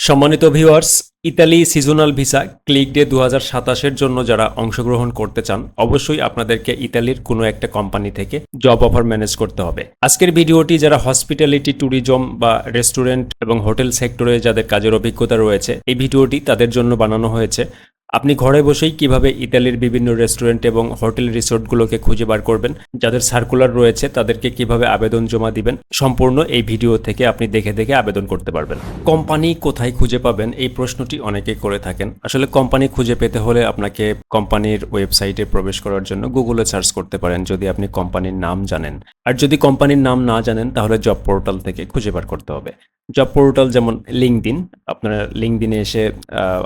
সম্মানিত viewers, Italy seasonal visa click day 2027-এর জন্য যারা অংশগ্রহণ করতে চান, অবশ্যই আপনাদেরকে ইতালির কোনো একটা কোম্পানি থেকে জব অফার ম্যানেজ করতে হবে। আজকের ভিডিওটি যারা হসপিটালিটি, ট্যুরিজম বা রেস্টুরেন্ট এবং হোটেল সেক্টরে যাদের কাজের অভিজ্ঞতা রয়েছে, এই ভিডিওটি তাদের জন্য বানানো হয়েছে। আপনি ঘরে বসেই কিভাবে ইতালির বিভিন্ন রেস্টুরেন্ট এবং হোটেল রিসোর্টগুলোকে খুঁজে বার করবেন, যাদের সার্কুলার রয়েছে তাদেরকে কিভাবে আবেদন জমা দিবেন, সম্পূর্ণ এই ভিডিও থেকে আপনি দেখে দেখে আবেদন করতে পারবেন। কোম্পানি কোথায় খুঁজে পাবেন, এই প্রশ্নটি অনেকেই করে থাকেন। আসলে কোম্পানি খুঁজে পেতে হলে আপনাকে কোম্পানির ওয়েবসাইটে প্রবেশ করার জন্য গুগলে সার্চ করতে পারেন, যদি আপনি কোম্পানির নাম জানেন। আর যদি কোম্পানির নাম না জানেন তাহলে জব পোর্টাল থেকে খুঁজে বার করতে হবে। জব পোর্টাল যেমন লিঙ্কডইন, আপনারা লিঙ্কডইনে এসে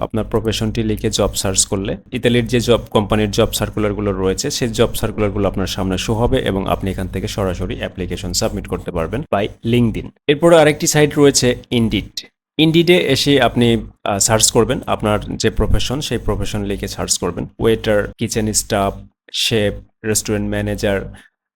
আপনার প্রফেশনটি লিখে জব সার্চ করলে ইতালির যে জব কোম্পানির জব সার্কুলারগুলো রয়েছে সেই জব সার্কুলারগুলো আপনার সামনে শো হবে এবং আপনি এখান থেকে সরাসরি অ্যাপ্লিকেশন সাবমিট করতে পারবেন বাই লিঙ্কডইন। এরপরে আরেকটি সাইট রয়েছে ইনডিড। ইনডিডে এসে আপনি সার্চ করবেন আপনার যে প্রফেশন, সেই প্রফেশন লিখে সার্চ করবেন। Waiter, kitchen staff, chef, restaurant manager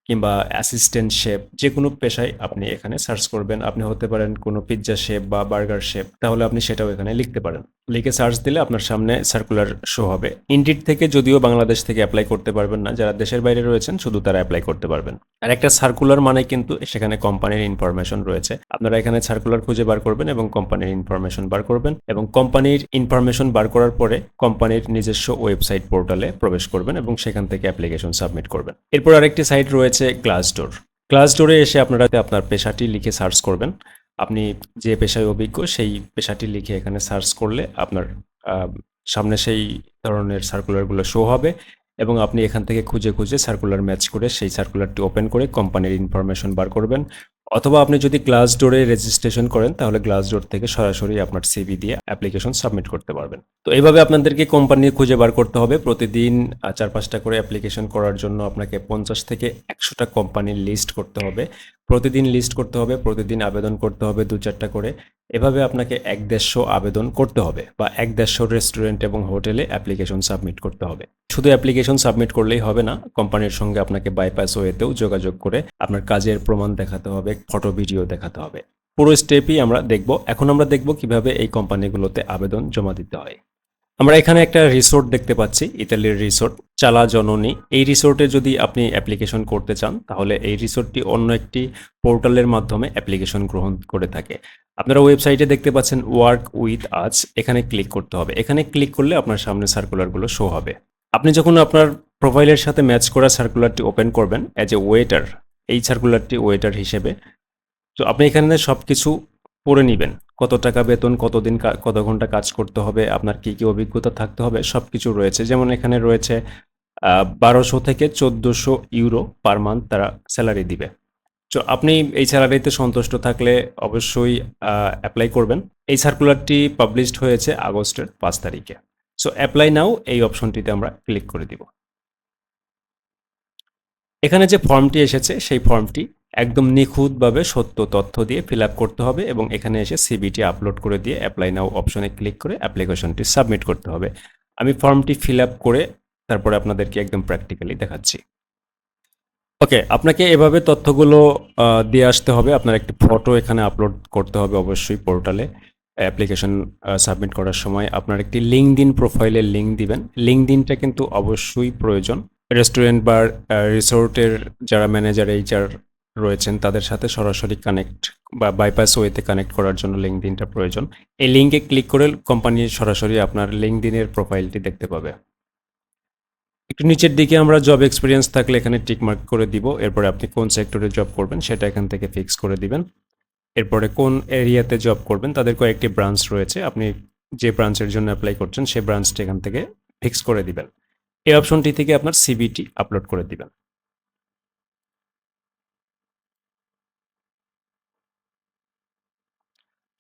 কিংবা অ্যাসিস্ট্যান্ট শেফ, যে কোনো পেশায় আপনি এখানে সার্চ করবেন। আপনি হতে পারেন কোনো পিৎজা শেফ বা বার্গার শেফ, তাহলে আপনি সেটাও এখানে লিখতে পারেন। লিখে সার্চ দিলে আপনার সামনে সার্কুলার শো হবে। ইনডিড থেকে যদিও বাংলাদেশ থেকে অ্যাপ্লাই করতে পারবেন না, যারা দেশের বাইরে রয়েছেন শুধু তারা অ্যাপ্লাই করতে পারবেন। আর একটা সার্কুলার মানে কিন্তু সেখানে কোম্পানির ইনফরমেশন রয়েছে। আপনারা এখানে সার্কুলার খুঁজে বার করবেন এবং কোম্পানির ইনফরমেশন বার করবেন, এবং কোম্পানির ইনফরমেশন বার করার পরে কোম্পানির নিজস্ব ওয়েবসাইট পোর্টালে প্রবেশ করবেন এবং সেখান থেকে অ্যাপ্লিকেশন সাবমিট করবেন। এরপর আরেকটি সাইট রয়েছে গ্লাসডোর। গ্লাসডোরে এসে আপনারা আপনার পেশাটি লিখে সার্চ করবেন। আপনি যে পেশায় অভিজ্ঞ সেই পেশাটি লিখে এখানে সার্চ করলে আপনার সামনে সেই ধরনের সার্কুলারগুলো শো হবে এবং আপনি এখান থেকে খুঁজে খুঁজে সার্কুলার ম্যাচ করে সেই সার্কুলারটি ওপেন করে কোম্পানির ইনফরমেশন বার করবেন। অথবা আপনি যদি গ্লাসডোরে রেজিস্ট্রেশন করেন তাহলে গ্লাসডোর থেকে সরাসরি আপনার সিভি দিয়ে অ্যাপ্লিকেশন সাবমিট করতে পারবেন। তো এইভাবে আপনাদেরকে কোম্পানি খুঁজে বার করতে হবে। প্রতিদিন 4-5টা করে অ্যাপ্লিকেশন করার জন্য আপনাকে 50 থেকে 100টা কোম্পানির লিস্ট করতে হবে। প্রতিদিন লিস্ট করতে হবে, প্রতিদিন আবেদন করতে হবে 2-4টা করে। এভাবে আপনাকে 1-150 আবেদন করতে হবে বা 1-150 রেস্টুরেন্ট এবং হোটেলে অ্যাপ্লিকেশন সাবমিট করতে হবে। শুধু অ্যাপ্লিকেশন সাবমিট করলেই হবে না, কোম্পানির সঙ্গে আপনাকে বাইপাস ওয়েতেও যোগাযোগ করে আপনার কাজের প্রমাণ দেখাতে হবে, ফটো ভিডিও দেখাতে হবে। পুরো স্টেপই আমরা দেখব। এখন আমরা দেখব কিভাবে এই কোম্পানিগুলোতে আবেদন জমা দিতে হয়। আমরা এখানে একটা রিসোর্ট দেখতে পাচ্ছি, ইতালির রিসোর্ট চালা জননী। এই রিসোর্টে যদি আপনি অ্যাপ্লিকেশন করতে চান তাহলে এই রিসোর্টটি অন্য একটি পোর্টালের মাধ্যমে অ্যাপ্লিকেশন গ্রহণ করে থাকে। আপনারা ওয়েবসাইটে দেখতে পাচ্ছেন ওয়ার্ক উইথ আজ, এখানে ক্লিক করতে হবে। এখানে ক্লিক করলে আপনার সামনে সার্কুলারগুলো শো হবে। আপনি যখন আপনার প্রোফাইলের সাথে ম্যাচ করা সার্কুলারটি ওপেন করবেন অ্যাজ এ ওয়েটার, এই সার্কুলারটি ওয়েটার হিসেবে, তো আপনি এখানে সব কিছু পড়ে নেবেন। কত টাকা বেতন, কতদিন কত ঘন্টা কাজ করতে হবে, আপনার কী কী অভিজ্ঞতা থাকতে হবে, সব কিছু রয়েছে। যেমন এখানে রয়েছে 1200 থেকে 1400 ইউরো পার মান্থ তারা স্যালারি দিবে। তো আপনি এই স্যালারিতে সন্তুষ্ট থাকলে অবশ্যই অ্যাপ্লাই করবেন। এই সার্কুলারটি পাবলিশড হয়েছে আগস্টের 5 তারিখে। সো অ্যাপ্লাই নাও এই অপশনটিতে আমরা ক্লিক করে দিব। এখানে যে ফর্মটি এসেছে সেই ফর্মটি একদম নিখুঁতভাবে সত্য তথ্য দিয়ে ফিল আপ করতে হবে এবং এখানে এসে সিভিটি আপলোড করে দিয়ে অ্যাপ্লাই নাও অপশনে ক্লিক করে অ্যাপ্লিকেশনটি সাবমিট করতে হবে। আমি ফর্মটি ফিল আপ করে তারপরে আপনাদেরকে একদম প্র্যাকটিক্যালি দেখাচ্ছি। ওকে, আপনাকে এভাবে তথ্যগুলো দিয়ে আসতে হবে। আপনার একটি ফটো এখানে আপলোড করতে হবে অবশ্যই পোর্টালে। অ্যাপ্লিকেশন সাবমিট করার সময় আপনার একটি লিঙ্কডইন প্রোফাইলের লিঙ্ক দিবেন। লিঙ্কডইনটা কিন্তু অবশ্যই প্রয়োজন। রেস্টুরেন্ট বা রিসোর্টের যারা ম্যানেজার, এইচআর রয়েছেন তাদের সাথে সরাসরি কানেক্ট বা বাইপাস ওয়েতে কানেক্ট করার জন্য লিঙ্কডইনটা প্রয়োজন। এই লিঙ্কে ক্লিক করে কোম্পানি সরাসরি আপনার লিঙ্কডইনের প্রোফাইলটি দেখতে পাবে। একটু নিচের দিকে আমরা জব এক্সপিরিয়েন্স থাকলে এখানে টিক মার্ক করে দিব। এরপরে আপনি কোন সেক্টরে জব করবেন সেটা এখান থেকে ফিক্স করে দিবেন। এরপরে কোন এরিয়াতে জব করবেন, তাদের কয়েকটি ব্রাঞ্চ রয়েছে। আপনি যে ব্রাঞ্চের জন্য অ্যাপ্লাই করছেন সেই ব্রাঞ্চটি এখান থেকে ফিক্স করে দিবেন। এই অপশনটি থেকে আপনার সিভিটি আপলোড করে দিবেন।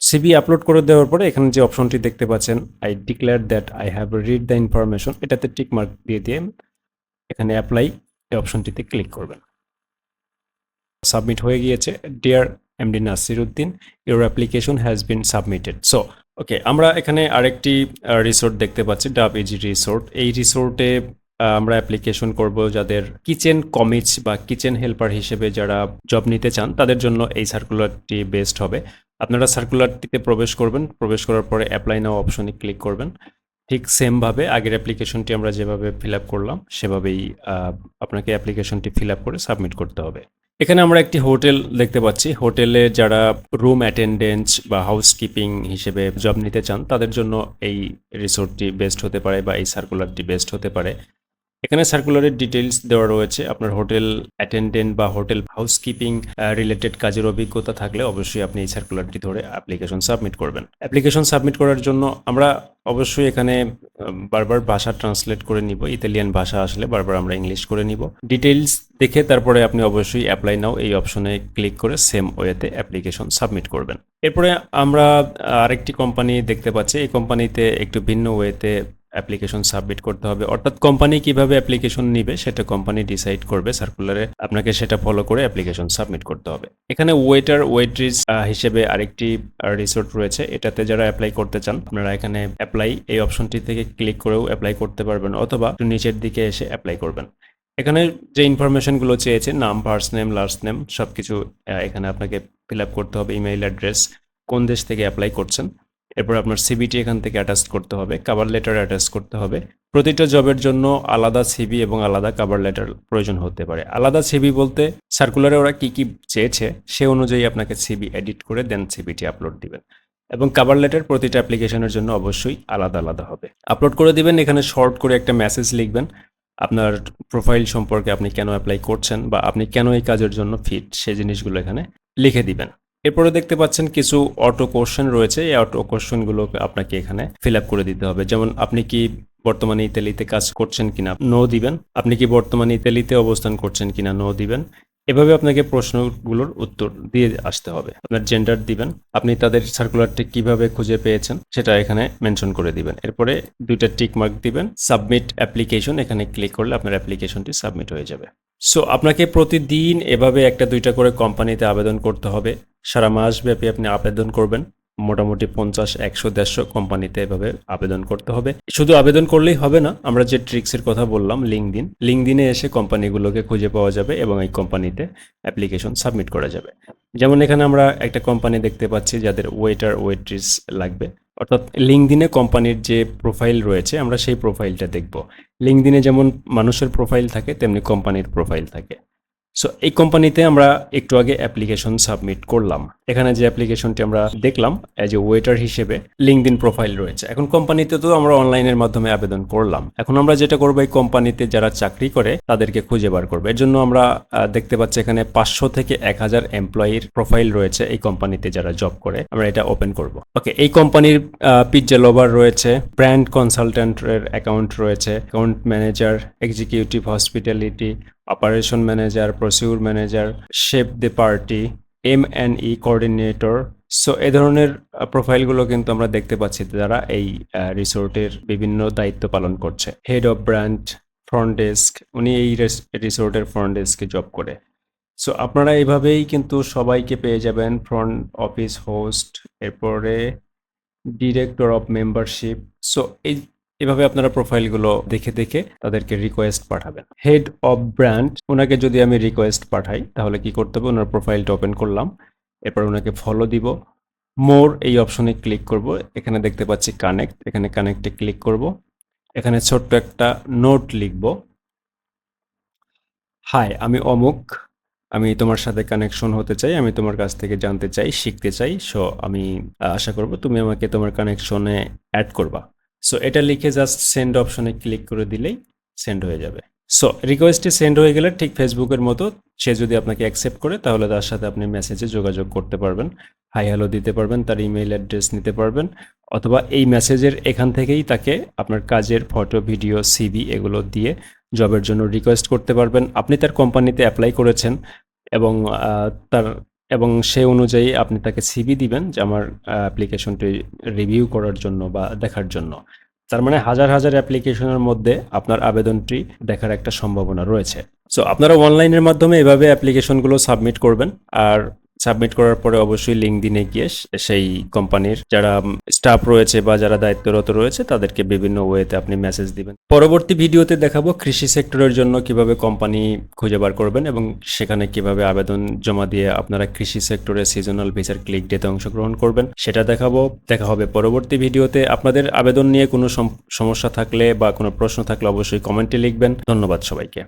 সিভি আপলোড করে দেওয়ার পরে এখানে যে অপশনটি দেখতে পাচ্ছেন I declare that I have read the information, এটাতে টিক মার্ক দিয়ে দিয়ে এখানে অ্যাপ্লাই এই অপশনটিতে ক্লিক করবেন। সাবমিট হয়ে গিয়েছে। Dear MD Nasiruddin, your application has been submitted. So okay, আমরা এখানে আরেকটি রিসোর্ট দেখতে পাচ্ছি, ডাব ইজি রিসোর্ট। এই রিসোর্টে আমরা অ্যাপ্লিকেশন করব যাদের কিচেন কমিচ বা কিচেন হেল্পার হিসেবে যারা জব নিতে চান তাদের জন্য এই সার্কুলারটি বেস্ট হবে। আপনারা সার্কুলারটিতে প্রবেশ করবেন, প্রবেশ করার পরে অ্যাপ্লাই নাও অপশনে ক্লিক করবেন। ঠিক সেমভাবে আগের অ্যাপ্লিকেশনটি আমরা যেভাবে ফিল আপ করলাম সেভাবেই আপনাকে অ্যাপ্লিকেশনটি ফিল আপ করে সাবমিট করতে হবে। এখানে আমরা একটি হোটেল দেখতে পাচ্ছি। হোটেলে যারা রুম অ্যাটেন্ডেন্স বা হাউসকিপিং হিসেবে জব নিতে চান তাদের জন্য এই রিসোর্টটি বেস্ট হতে পারে বা এই সার্কুলারটি বেস্ট হতে পারে। এখানে সার্কুলারের ডিটেইলস দেওয়া রয়েছে। আপনার হোটেল অ্যাটেন্ডেন্ট বা হোটেল হাউসকিপিং রিলেটেড কাজের অভিজ্ঞতা থাকলে অবশ্যই আপনি এই সার্কুলারটি ধরে অ্যাপ্লিকেশন সাবমিট করবেন। অ্যাপ্লিকেশন সাবমিট করার জন্য আমরা অবশ্যই এখানে বারবার ভাষা ট্রান্সলেট করে নিব। ইতালিয়ান ভাষা আসলে বারবার আমরা ইংলিশ করে নিব। ডিটেইলস দেখে তারপরে আপনি অবশ্যই অ্যাপ্লাই নাও এই অপশনে ক্লিক করে সেম ওয়েতে অ্যাপ্লিকেশন সাবমিট করবেন। এরপরে আমরা আরেকটি কোম্পানি দেখতে পাচ্ছি। এই কোম্পানিতে একটু ভিন্ন ওয়েতে অ্যাপ্লিকেশন সাবমিট করতে হবে, অর্থাৎ কোম্পানি কিভাবে অ্যাপ্লিকেশন নিবে সেটা কোম্পানি ডিসাইড করবে। সার্কুলারে আপনাকে সেটা ফলো করে অ্যাপ্লিকেশন সাবমিট করতে হবে। এখানে ওয়েটার ওয়েট্রিস হিসেবে আরেকটি রিসোর্ট রয়েছে। এটাতে যারা অ্যাপ্লাই করতে চান আপনারা এখানে অ্যাপ্লাই এই অপশনটি থেকে ক্লিক করেও অ্যাপ্লাই করতে পারবেন, অথবা একটু নিচের দিকে এসে অ্যাপ্লাই করবেন। এখানে যে ইনফরমেশনগুলো চেয়েছে, নাম, ফার্স্ট নেম, লাস্ট নেম, সব কিছু এখানে আপনাকে ফিল আপ করতে হবে। ইমেইল অ্যাড্রেস, কোন দেশ থেকে অ্যাপ্লাই করছেন, এরপর আপনার সিভিটি এখান থেকে অ্যাটাচ করতে হবে, কভার লেটার অ্যাটাচ করতে হবে। প্রতিটা জবের জন্য আলাদা সিভি এবং আলাদা কভার লেটার প্রয়োজন হতে পারে। আলাদা সিভি বলতে সার্কুলারে ওরা কি কি চেয়েছে সে অনুযায়ী আপনাকে সিভি এডিট করে দেন সিভিটি আপলোড দিবেন, এবং কভার লেটার প্রতিটা অ্যাপ্লিকেশনের জন্য অবশ্যই আলাদা আলাদা হবে। আপলোড করে দিবেন। এখানে শর্ট করে একটা মেসেজ লিখবেন আপনার প্রোফাইল সম্পর্কে, আপনি কেন অ্যাপ্লাই করছেন বা আপনি কেন এই কাজের জন্য ফিট, সেই জিনিসগুলো এখানে লিখে দিবেন। এরপরে দেখতে পাচ্ছেন কিছু অটো কোশ্চেন রয়েছে। এই অটো কোশ্চেনগুলো আপনাকে এখানে ফিল আপ করে দিতে হবে। যেমন আপনি কি বর্তমানে ইতালিতে কাজ করছেন কিনা, নো দিবেন। আপনি কি বর্তমানে ইতালিতে অবস্থান করছেন কিনা, নো দিবেন। এভাবে আপনাকে প্রশ্নগুলোর উত্তর দিয়ে আসতে হবে। আপনার জেন্ডার দিবেন, আপনি তাদের সার্কুলারটি কিভাবে খুঁজে পেয়েছেন সেটা এখানে মেনশন করে দিবেন। এরপরে দুইটা টিক মার্ক দিবেন, সাবমিট অ্যাপ্লিকেশন, এখানে ক্লিক করলে আপনার অ্যাপ্লিকেশনটি সাবমিট হয়ে যাবে। সো আপনাকে প্রতিদিন এভাবে একটা দুইটা করে কোম্পানিতে আবেদন করতে হবে। সারা মাস ব্যাপী আপনি আবেদন করবেন। মোটামুটি 50, 100, 150 কোম্পানিতে এভাবে আবেদন করতে হবে। শুধু আবেদন করলেই হবে না, আমরা যে ট্রিক্সের কথা বললাম, লিঙ্কডিনে এসে কোম্পানিগুলোকে খুঁজে পাওয়া যাবে এবং এই কোম্পানিতে অ্যাপ্লিকেশন সাবমিট করা যাবে। যেমন এখানে আমরা একটা কোম্পানি দেখতে পাচ্ছি যাদের ওয়েটার ওয়েট্রিস লাগবে, অর্থাৎ লিঙ্কডিনে কোম্পানির যে প্রোফাইল রয়েছে আমরা সেই প্রোফাইলটা দেখব। লিঙ্কডিনে যেমন মানুষের প্রোফাইল থাকে তেমনি কোম্পানির প্রোফাইল থাকে। সো এই কোম্পানিতে আমরা একটু আগে অ্যাপ্লিকেশন সাবমিট করলাম। এখানে যে অ্যাপ্লিকেশনটি আমরা দেখলাম অ্যাজ এ ওয়েটার হিসেবে লিঙ্কডিন প্রোফাইল রয়েছে। এখন কোম্পানিতে তো আমরা অনলাইনের মাধ্যমে আবেদন করলাম। এখন আমরা যেটা করবো, এই কোম্পানিতে যারা চাকরি করে তাদেরকে খুঁজে বার করবো। এর জন্য আমরা দেখতে পাচ্ছি এখানে 500 থেকে 1000 এমপ্লয়ির প্রোফাইল রয়েছে এই কোম্পানিতে যারা জব করে। আমরা এটা ওপেন করব। ওকে, এই কোম্পানির পিজ্জা লোভার রয়েছে, ব্র্যান্ড কনসালট্যান্টের অ্যাকাউন্ট রয়েছে, account manager, executive hospitality, operation manager, procure manager, shape the party, M&E coordinator. So এই ধরনের প্রোফাইলগুলো কিন্তু আমরা দেখতে পাচ্ছি যারা এই রিসোর্টের বিভিন্ন দায়িত্ব পালন করছে। Head of brand, front desk, উনি এই রিসোর্টের ফ্রন্ট ডেস্কে জব করে। সো আপনারা এইভাবেই কিন্তু সবাইকে পেয়ে যাবেন। ফ্রন্ট অফিস হোস্ট, এরপরে ডিরেক্টর অফ মেম্বারশিপ। সো এভাবে আপনারা প্রোফাইলগুলো দেখে দেখে তাদেরকে রিকোয়েস্ট পাঠাবেন। হেড অফ ব্র্যান্ড, ওনাকে যদি আমি রিকোয়েস্ট পাঠাই তাহলে কি করতে হবে, ওনার প্রোফাইলটা ওপেন করলাম, এরপর ওনাকে ফলো দিব। মোর এই অপশনে ক্লিক করব। এখানে দেখতে পাচ্ছি কানেক্ট, এখানে কানেক্টে ক্লিক করব। এখানে ছোট্ট একটা নোট লিখব, হাই আমি অমুক, আমি তোমার সাথে কানেকশন হতে চাই, আমি তোমার কাছ থেকে জানতে চাই, শিখতে চাই। সো আমি আশা করব তুমি আমাকে তোমার কানেকশনে অ্যাড করবা। সো এটা লিখে জাস্ট সেন্ড অপশনে ক্লিক করে দিলেই সেন্ড হয়ে যাবে। সো রিকোয়েস্টটি সেন্ড হয়ে গেলে ঠিক ফেসবুকের মতো সে যদি আপনাকে অ্যাকসেপ্ট করে তাহলে তার সাথে আপনি মেসেজে যোগাযোগ করতে পারবেন, হাই হ্যালো দিতে পারবেন, তার ইমেইল অ্যাড্রেস নিতে পারবেন, অথবা এই মেসেজের এখান থেকেই তাকে আপনার কাজের ফটো, ভিডিও, সিভি এগুলো দিয়ে জবের জন্য রিকোয়েস্ট করতে পারবেন। আপনি তার কোম্পানিতে অ্যাপ্লাই করেছেন এবং এবং সে অনুযায়ী আপনি তাকে সিভি দিবেন যে আমার অ্যাপ্লিকেশনটি রিভিউ করার জন্য বা দেখার জন্য। তার মানে হাজার হাজার অ্যাপ্লিকেশনের মধ্যে আপনার আবেদনটি দেখার একটা সম্ভাবনা রয়েছে। সো আপনারা অনলাইনের মাধ্যমে এভাবে অ্যাপ্লিকেশনগুলো সাবমিট করবেন। আর সাবমিট করার পরে অবশ্যই লিঙ্কডিনে গিয়ে সেই কোম্পানির যারা স্টাফ রয়েছে বা যারা দায়িত্বরত রয়েছে তাদেরকে বিভিন্ন ওয়েতে আপনি মেসেজ দিবেন। পরবর্তী ভিডিওতে দেখাবো কৃষি সেক্টরের জন্য কিভাবে কোম্পানি খুঁজে বার করবেন এবং সেখানে কিভাবে আবেদন জমা দিয়ে আপনারা কৃষি সেক্টরে সিজনাল ভিসার ক্লিক ডেতে অংশগ্রহণ করবেন সেটা দেখাবো। দেখা হবে পরবর্তী ভিডিওতে। আপনাদের আবেদন নিয়ে কোনো সমস্যা থাকলে বা কোনো প্রশ্ন থাকলে অবশ্যই কমেন্টে লিখবেন। ধন্যবাদ সবাইকে।